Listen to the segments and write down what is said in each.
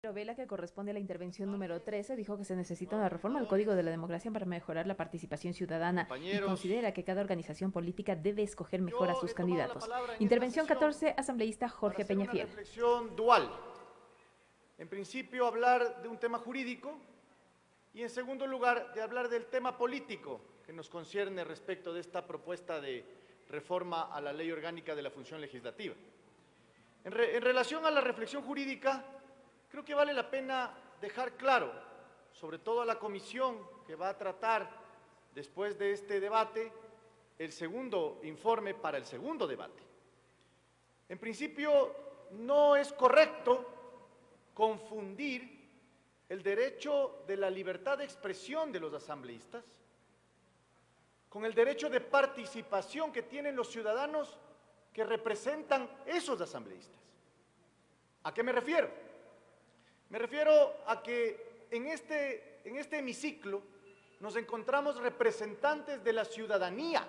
Vela, que corresponde a la intervención número 13, dijo que se necesita una reforma al Código de la Democracia para mejorar la participación ciudadana y Compañeros, considera que cada organización política debe escoger mejor a yo sus he tomado la candidatos. palabra en esta Intervención sesión 14, asambleísta para Jorge hacer una Peñafiel. reflexión dual. En principio, hablar de un tema jurídico y, en segundo lugar, de hablar del tema político que nos concierne respecto de esta propuesta de reforma a la Ley Orgánica de la Función Legislativa. En relación a la reflexión jurídica, creo que vale la pena dejar claro, sobre todo a la comisión que va a tratar después de este debate, el segundo informe para el segundo debate. En principio, no es correcto confundir el derecho de la libertad de expresión de los asambleístas con el derecho de participación que tienen los ciudadanos que representan esos asambleístas. ¿A qué me refiero? Me refiero a que en este hemiciclo nos encontramos representantes de la ciudadanía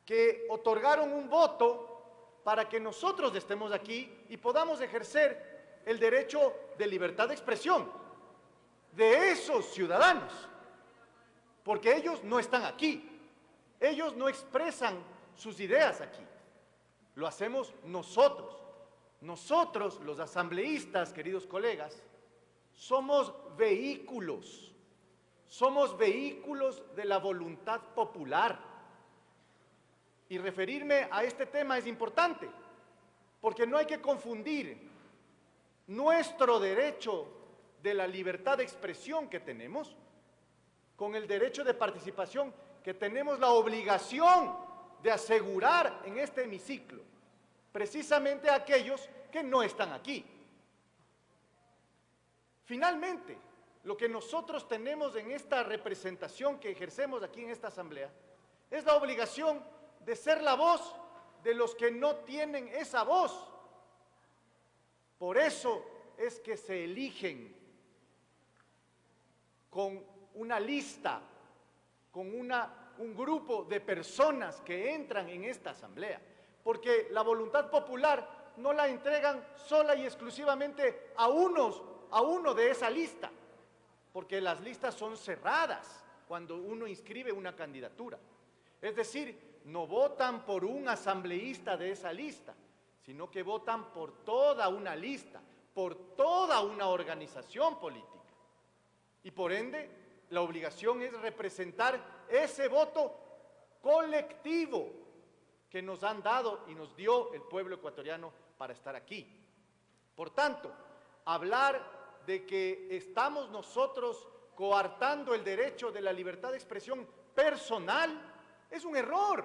que otorgaron un voto para que nosotros estemos aquí y podamos ejercer el derecho de libertad de expresión de esos ciudadanos, porque ellos no están aquí, ellos no expresan sus ideas aquí, lo hacemos nosotros. Nosotros, los asambleístas, queridos colegas, somos vehículos de la voluntad popular. Y referirme a este tema es importante, porque no hay que confundir nuestro derecho de la libertad de expresión que tenemos con el derecho de participación que tenemos la obligación de asegurar en este hemiciclo, precisamente a aquellos que no están aquí. Finalmente, lo que nosotros tenemos en esta representación que ejercemos aquí en esta asamblea es la obligación de ser la voz de los que no tienen esa voz. Por eso es que se eligen con una lista, con un grupo de personas que entran en esta asamblea, porque la voluntad popular no la entregan sola y exclusivamente a uno de esa lista, porque las listas son cerradas cuando uno inscribe una candidatura. Es decir, no votan por un asambleísta de esa lista, sino que votan por toda una lista, por toda una organización política. Y por ende, la obligación es representar ese voto colectivo que nos han dado y nos dio el pueblo ecuatoriano para estar aquí. Por tanto, hablar de que estamos nosotros coartando el derecho de la libertad de expresión personal es un error,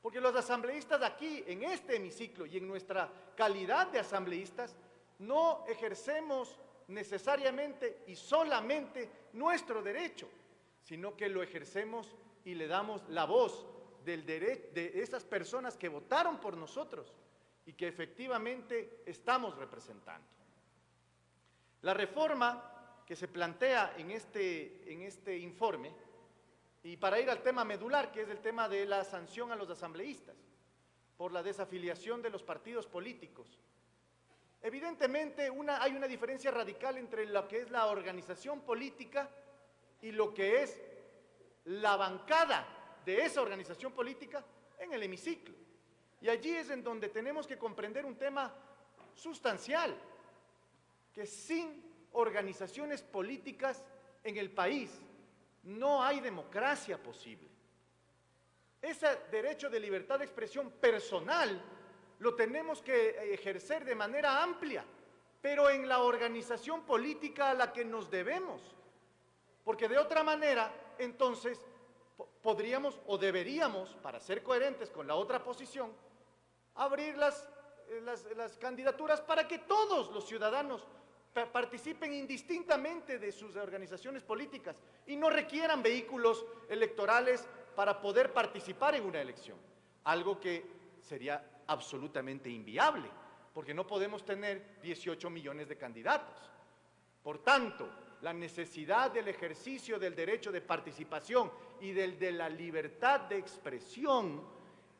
porque los asambleístas aquí, en este hemiciclo y en nuestra calidad de asambleístas, no ejercemos necesariamente y solamente nuestro derecho, sino que lo ejercemos y le damos la voz de esas personas que votaron por nosotros y que efectivamente estamos representando. La reforma que se plantea en este informe, y para ir al tema medular, que es el tema de la sanción a los asambleístas por la desafiliación de los partidos políticos, evidentemente hay una diferencia radical entre lo que es la organización política y lo que es la bancada de esa organización política en el hemiciclo. Y allí es en donde tenemos que comprender un tema sustancial, que sin organizaciones políticas en el país no hay democracia posible. Ese derecho de libertad de expresión personal lo tenemos que ejercer de manera amplia, pero en la organización política a la que nos debemos, porque de otra manera, entonces, podríamos o deberíamos, para ser coherentes con la otra posición, abrir las candidaturas para que todos los ciudadanos participen indistintamente de sus organizaciones políticas y no requieran vehículos electorales para poder participar en una elección, algo que sería absolutamente inviable, porque no podemos tener 18 millones de candidatos. Por tanto, la necesidad del ejercicio del derecho de participación y de la libertad de expresión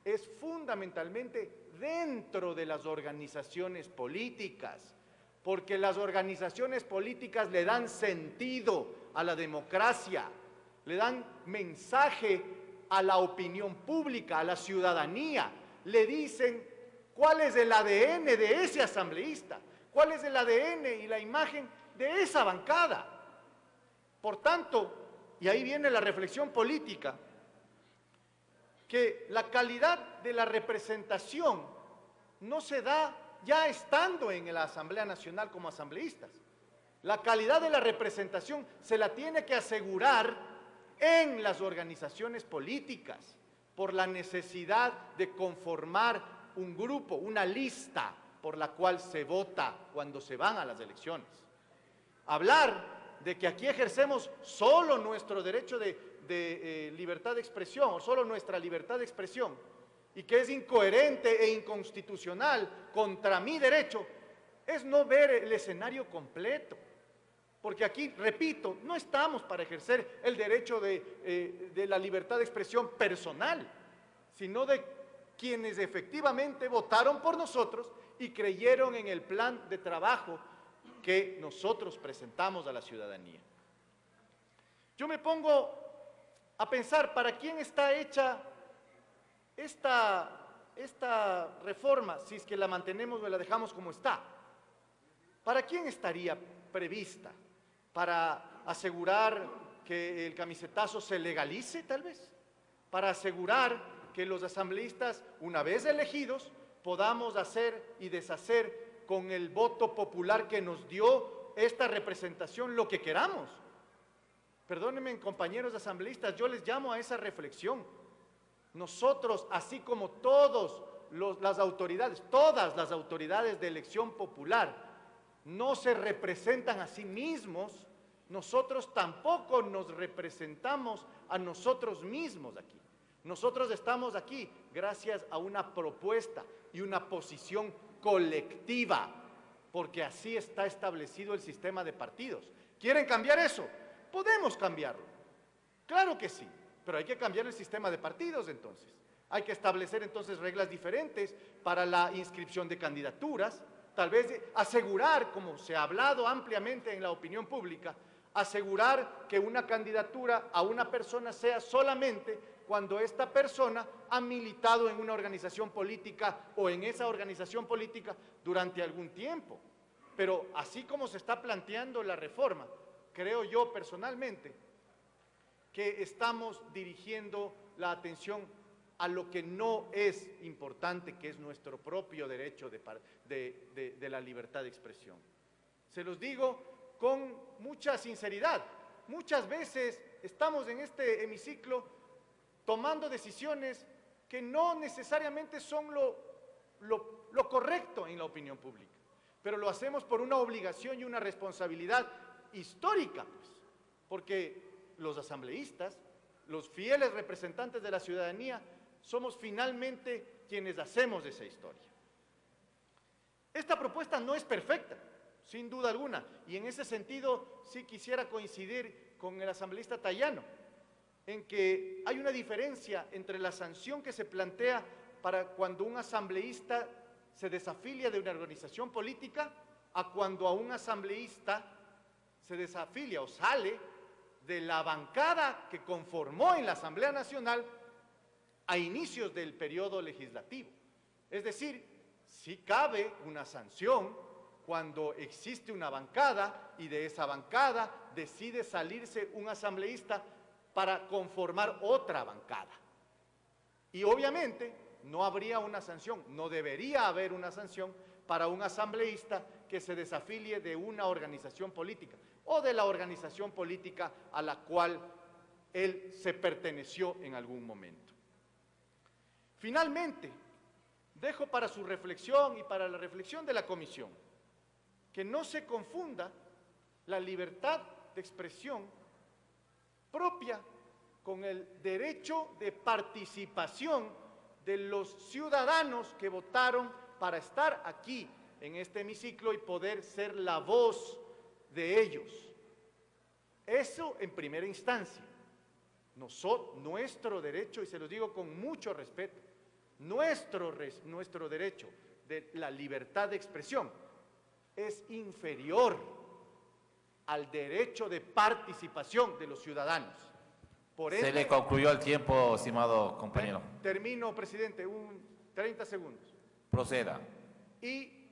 es fundamentalmente dentro de las organizaciones políticas, porque las organizaciones políticas le dan sentido a la democracia, le dan mensaje a la opinión pública, a la ciudadanía, le dicen cuál es el ADN de ese asambleísta, cuál es el ADN y la imagen de esa bancada. Por tanto, y ahí viene la reflexión política, que la calidad de la representación no se da ya estando en la Asamblea Nacional como asambleístas. La calidad de la representación se la tiene que asegurar en las organizaciones políticas por la necesidad de conformar un grupo, una lista por la cual se vota cuando se van a las elecciones. Hablar de que aquí ejercemos solo nuestro derecho de libertad de expresión o solo nuestra libertad de expresión y que es incoherente e inconstitucional contra mi derecho, es no ver el escenario completo. Porque aquí, repito, no estamos para ejercer el derecho de la libertad de expresión personal, sino de quienes efectivamente votaron por nosotros y creyeron en el plan de trabajo que nosotros presentamos a la ciudadanía. Yo me pongo a pensar, ¿para quién está hecha esta reforma, si es que la mantenemos o la dejamos como está? ¿Para quién estaría prevista? ¿Para asegurar que el camisetazo se legalice, tal vez? ¿Para asegurar que los asambleístas, una vez elegidos, podamos hacer y deshacer con el voto popular que nos dio esta representación lo que queramos? Perdónenme, compañeros asambleístas, yo les llamo a esa reflexión. Nosotros, así como todas las autoridades de elección popular no se representan a sí mismos, nosotros tampoco nos representamos a nosotros mismos aquí. Nosotros estamos aquí gracias a una propuesta y una posición colectiva, porque así está establecido el sistema de partidos. ¿Quieren cambiar eso? Podemos cambiarlo. Claro que sí, pero hay que cambiar el sistema de partidos entonces. Hay que establecer entonces reglas diferentes para la inscripción de candidaturas, tal vez asegurar, como se ha hablado ampliamente en la opinión pública, asegurar que una candidatura a una persona sea solamente cuando esta persona ha militado en una organización política o en esa organización política durante algún tiempo. Pero así como se está planteando la reforma, creo yo personalmente que estamos dirigiendo la atención a lo que no es importante, que es nuestro propio derecho de la libertad de expresión. Se los digo con mucha sinceridad. Muchas veces estamos en este hemiciclo tomando decisiones que no necesariamente son lo correcto en la opinión pública, pero lo hacemos por una obligación y una responsabilidad histórica, pues, porque los asambleístas, los fieles representantes de la ciudadanía, somos finalmente quienes hacemos esa historia. Esta propuesta no es perfecta, sin duda alguna, y en ese sentido sí quisiera coincidir con el asambleísta Tayano, en que hay una diferencia entre la sanción que se plantea para cuando un asambleísta se desafilia de una organización política a cuando a un asambleísta se desafilia o sale de la bancada que conformó en la Asamblea Nacional a inicios del periodo legislativo. Es decir, sí cabe una sanción cuando existe una bancada y de esa bancada decide salirse un asambleísta para conformar otra bancada. Y obviamente no habría una sanción, no debería haber una sanción para un asambleísta que se desafilie de una organización política o de la organización política a la cual él se perteneció en algún momento. Finalmente, dejo para su reflexión y para la reflexión de la comisión que no se confunda la libertad de expresión propia con el derecho de participación de los ciudadanos que votaron para estar aquí en este hemiciclo y poder ser la voz de ellos. Eso en primera instancia. Nuestro derecho, y se los digo con mucho respeto, nuestro derecho de la libertad de expresión es inferior al derecho de participación de los ciudadanos. Por Se le concluyó el tiempo, estimado compañero. Termino, presidente, 30 segundos. Proceda. Y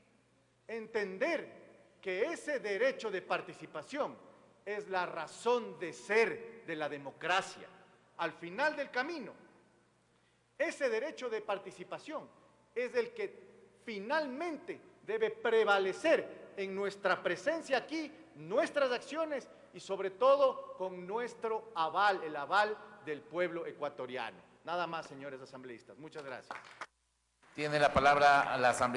entender que ese derecho de participación es la razón de ser de la democracia. Al final del camino, ese derecho de participación es el que finalmente debe prevalecer en nuestra presencia aquí, nuestras acciones y sobre todo con nuestro aval, el aval del pueblo ecuatoriano. Nada más, señores asambleístas. Muchas gracias. Tiene la palabra la asamblea.